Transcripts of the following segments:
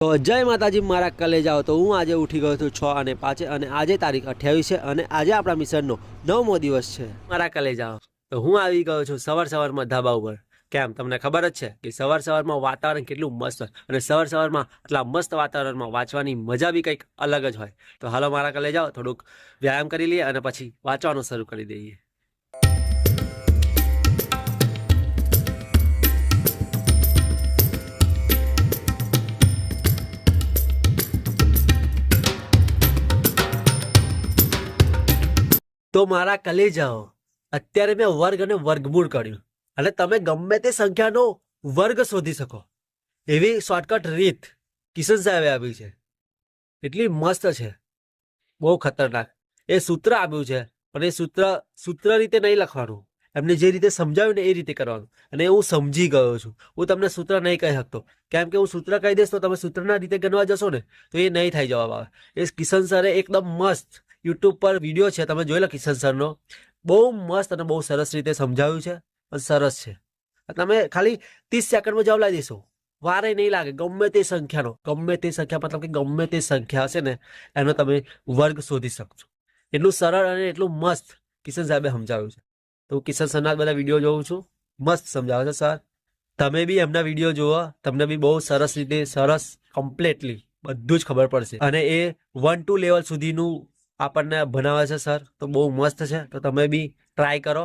તો જય માતાજી મારા કલેજાઓ। તો હું આજે ઉઠી ગયો છું 6:05 અને આજે તારીખ 28 છે અને આજે આપણા મિશનનો 9મો દિવસ છે મારા કલેજાઓ। તો હું આવી ગયો છું સવારમાં ધાબા ઉપર। કેમ તમને ખબર જ છે કે સવારમાં વાતાવરણ કેટલું મસ્ત હોય અને સવારમાં આટલા મસ્ત વાતાવરણમાં વાંચવાની મજા બી કંઈક અલગ જ હોય। તો હાલો મારા કલેજાઓ થોડુંક વ્યાયામ કરી લઈએ અને પછી વાંચવાનું શરૂ કરી દઈએ। તો મારા કલેજાઓ અત્યારે મેં વર્ગ અને વર્ગમૂળ કર્યું અને તમે ગમે તે સંખ્યાનો વર્ગ શોધી શકો એવી શોર્ટકટ રીત કિશન સાહેબે આપી છે। એટલી મસ્ત છે, બહુ ખતરનાક। એ સૂત્ર આપ્યું છે પણ એ સૂત્ર રીતે નહીં લખવાનું, એમને જે રીતે સમજાવ્યું ને એ રીતે કરવાનું અને હું સમજી ગયો છું। હું તમને સૂત્ર નહીં કહી શકતો કેમ કે હું સૂત્ર કહી દઈશ તો તમે સૂત્રના રીતે ગણવા જશો ને તો એ નહીં થાય જવાબ આવે। એ કિશન સરે એકદમ મસ્ત યુટ્યુબ પર વિડીયો છે, તમે જોઈ લો કિશન સરનો, બહુ મસ્ત અને બહુ સરસ રીતે સમજાવ્યું છે અને સરસ છે। તમે ખાલી 30 સેકન્ડમાં જવાબ લાવી દેશો, વારે નહીં લાગે। ગમે તે સંખ્યા મતલબ કે ગમે તે સંખ્યા હશે ને એનો તમે વર્ગ શોધી શકશો। એટલું સરળ અને એટલું મસ્ત કિશન સાહેબે સમજાવ્યું છે। તો હું કિશન સરના બધા વિડીયો જોઉં છું, મસ્ત સમજાવે છે સર। તમે બી એમના વિડીયો જુઓ, તમને બી બહુ સરસ રીતે કમ્પ્લીટલી બધું જ ખબર પડશે અને એ 1-2 લેવલ સુધીનું આપણને ભણાવે છે સર, તો બહુ મસ્ત છે। તો તમે બી ટ્રાય કરો।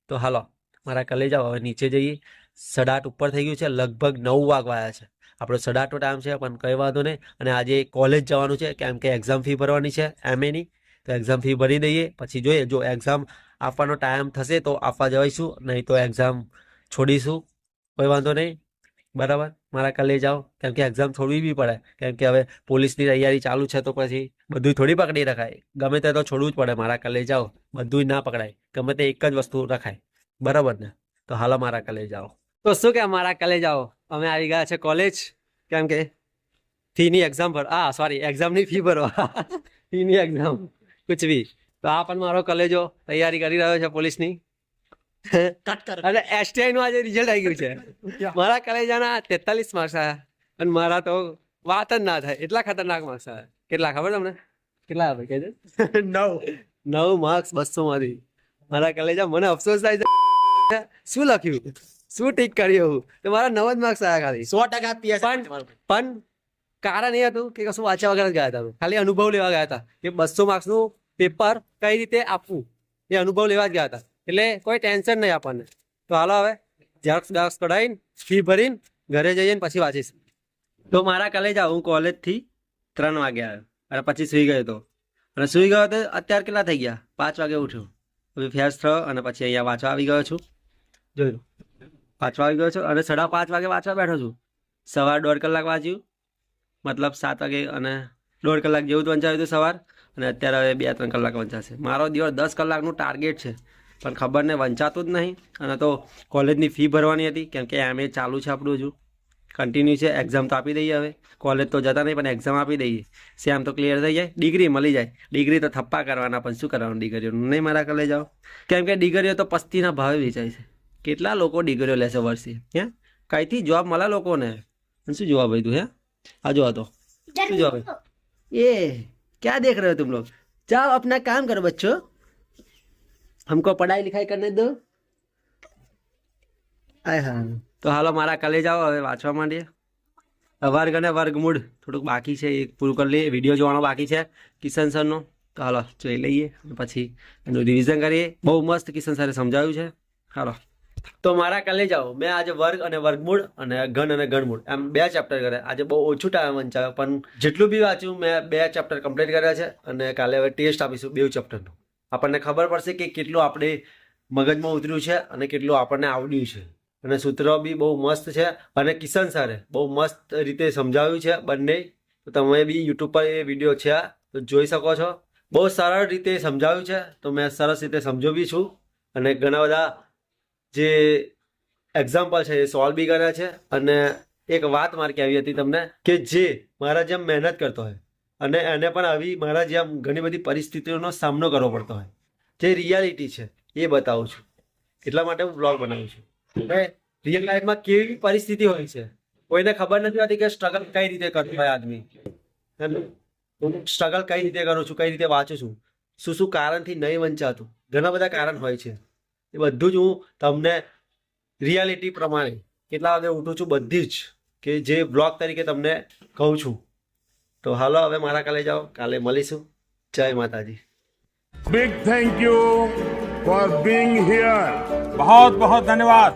તો હાલો મારા કલેજાઓ હવે નીચે જઈએ। 8:30 ઉપર થઈ ગયું છે, લગભગ 9 વાગવા આવ્યા છે। આપણો 8:30નો ટાઈમ છે પણ કંઈ વાંધો નહીં। અને આજે કોલેજ જવાનું છે કેમ કે એક્ઝામ ફી ભરવાની છે MA ની, તો એક્ઝામ ફી ભરી દઈએ પછી જોઈએ, જો એક્ઝામ આપવાનો ટાઈમ થશે તો આપવા જઈશું, નહીં તો એક્ઝામ છોડીશું, કોઈ વાંધો નહીં, બરાબર મારા કલેજાઓ। કેમ કે એક્ઝામ છોડવી બી પડે કેમ કે હવે પોલીસની તૈયારી ચાલુ છે, તો પછી બધું થોડી પકડી રખાય, ગમે તે તો છોડવું જ પડે મારા કલેજાઓ। બધું જ ના પકડાય, ગમે તે એક જ વસ્તુ રખાય, બરાબર ને? તો હાલો મારા કલેજાઓ। તો શું કે મારા કલેજાઓ અમે આવી ગયા છે કોલેજ, કેમ કે એક્ઝામની ફી ભરવા ફીની એક્ઝામ કુછ બી। તો આ પણ મારો કલેજો તૈયારી કરી રહ્યો છે પોલીસની અને STI નું આજે રિઝલ્ટ આવી ગયું છે। મારા કલેજાના 43 માર્ક્સ આવ્યા અને મારા તો વાત જ ના થાય એટલા ખતરનાક માર્ક્સ આવ્યા। કેટલા ખબર તમને? કેટલા આવે કે 9 માર્ક્સ 200 માંથી। મારા કલેજા મને અફસોસ થાય છે, શું લખ્યું, શું ટીક કર્યું, તો મારા 9 જ માર્ક્સ આવ્યા ખાલી 100%। પણ કારણ એ હતું કે કશું વાંચ્યા વગર જ ગયા હતા, ખાલી અનુભવ લેવા ગયા હતા કે 200 માર્ક્સનું પેપર કઈ રીતે આપવું એ અનુભવ લેવા જ ગયા હતા, એટલે કોઈ ટેન્શન નહીં આપણને। તો હાલો હવે ઝેરોક્સ કઢાવીને ફી ભરીને ઘરે જઈને પછી વાંચીશ। તો મારા કલેજા હું કોલેજથી 3 વાગે આવ્યો અને પછી સૂઈ ગયો હતો અને સૂઈ ગયો તો અત્યારે કેટલા થઈ ગયા, 5 વાગે ઉઠ્યો, પછી ફ્રેશ થયો અને પછી અહીંયા વાંચવા આવી ગયો છું। જોઈ લો વાંચવા આવી ગયો છું અને 5:30 વાગે વાંચવા બેઠો છું। સવાર 1.5 કલાક વાંચ્યું, મતલબ 7 વાગે અને 1.5 કલાક જેવું જ વંચાવ્યું હતું સવાર, અને અત્યારે હવે 2-3 કલાક વંચાશે। મારો દિવસ 10 કલાકનું ટાર્ગેટ છે પણ ખબર ને વંચાતું જ નહીં। અને તો કોલેજની ફી ભરવાની હતી કેમ કે MA ચાલુ છે આપણું, હજુ કન્ટિન્યુ છે। એક્ઝામ તો આપી દઈએ, હવે કોલેજ તો જતા નહીં પણ એક્ઝામ આપી દઈએ, સેમ તો ક્લિયર થઈ જાય, ડિગ્રી મળી જાય। ડિગ્રી તો થપ્પા કરવાના પણ શું કરવાનું ડિગ્રીઓનું, નહીં મારા કલે જાઓ, કેમ કે ડિગ્રીઓ તો પસ્તીના ભાવે વેચાય છે। કેટલા લોકો ડિગ્રીઓ લેશે વર્ષે, હે કઈથી જોબ મળે લોકોને? શું જોવા ભાઈ તું, હે આ જો તો શું જોવા ભાઈ, ये क्या देख रहे हो तुम लोग? जाओ अपना काम करो बच्चों, हमको पढ़ाई लिखाई करने दो। आय हाँ, તો હાલો મારા કલેજાઓ હવે વાંચવા માંડીએ। વર્ગ અને વર્ગમૂળ થોડુંક બાકી છે, એ પૂરું કરી લઈએ। વિડીયો જોવાનો બાકી છે કિશન સરનો, તો હાલો જોઈ લઈએ પછી એનું રિવિઝન કરીએ। બહુ મસ્ત કિશન સરે સમજાવ્યું છે, હાલો। તો મારા કલેજાઓ મેં આજે વર્ગ અને વર્ગમૂળ અને ઘન અને ગણમૂળ એમ 2 ચેપ્ટર કર્યા। આજે બહુ ઓછું ટાઈમ વંચાયો પણ જેટલું બી વાંચ્યું મેં 2 ચેપ્ટર કમ્પ્લીટ કર્યા છે અને કાલે હવે ટેસ્ટ આપીશું 2 ચેપ્ટરનું। આપણને ખબર પડશે કે કેટલું આપણે મગજમાં ઉતર્યું છે અને કેટલું આપણને આવડ્યું છે। અને સૂત્ર બી બહુ મસ્ત છે અને કિશન સરે બહુ મસ્ત રીતે સમજાવ્યું છે બંને। તો તમે બી યુટ્યુબ પર એ વિડીયો છે તો જોઈ શકો છો, બહુ સરળ રીતે સમજાવ્યું છે, તો મેં સરસ રીતે સમજો બી છું અને ઘણા બધા જે એક્ઝામ્પલ છે એ સોલ્વ બી કર્યા છે। અને એક વાત મારે કહેવી હતી તમને કે જે મારા જેમ મહેનત કરતો હોય અને એને પણ આવી મારા જેમ ઘણી બધી પરિસ્થિતિઓનો સામનો કરવો પડતો હોય, જે રિયાલિટી છે એ બતાવું છું, એટલા માટે હું બ્લોગ બનાવું છું। રિયલ લાઈફમાં કેવી પરિસ્થિતિ હોય છે કોઈને ખબર નથી હોતી કે સ્ટ્રગલ કઈ રીતે કરતો હોય આદમી. હું સ્ટ્રગલ કઈ રીતે કરું છું, કઈ રીતે વાંચું છું, શું શું કારણથી નહીં વંચાતું, ઘણા બધા કારણ હોય છે. એ બધું જ હું તમને રિયાલિટી પ્રમાણે કેટલા વાગે ઉઠું છું બધી જ કે જે બ્લોગ તરીકે તમને કહું છું. તો હાલો હવે મારા કાલે જાઓ, કાલે મળીશું. જય માતાજી. Big thank you for being here. बहुत बहुत धन्यवाद.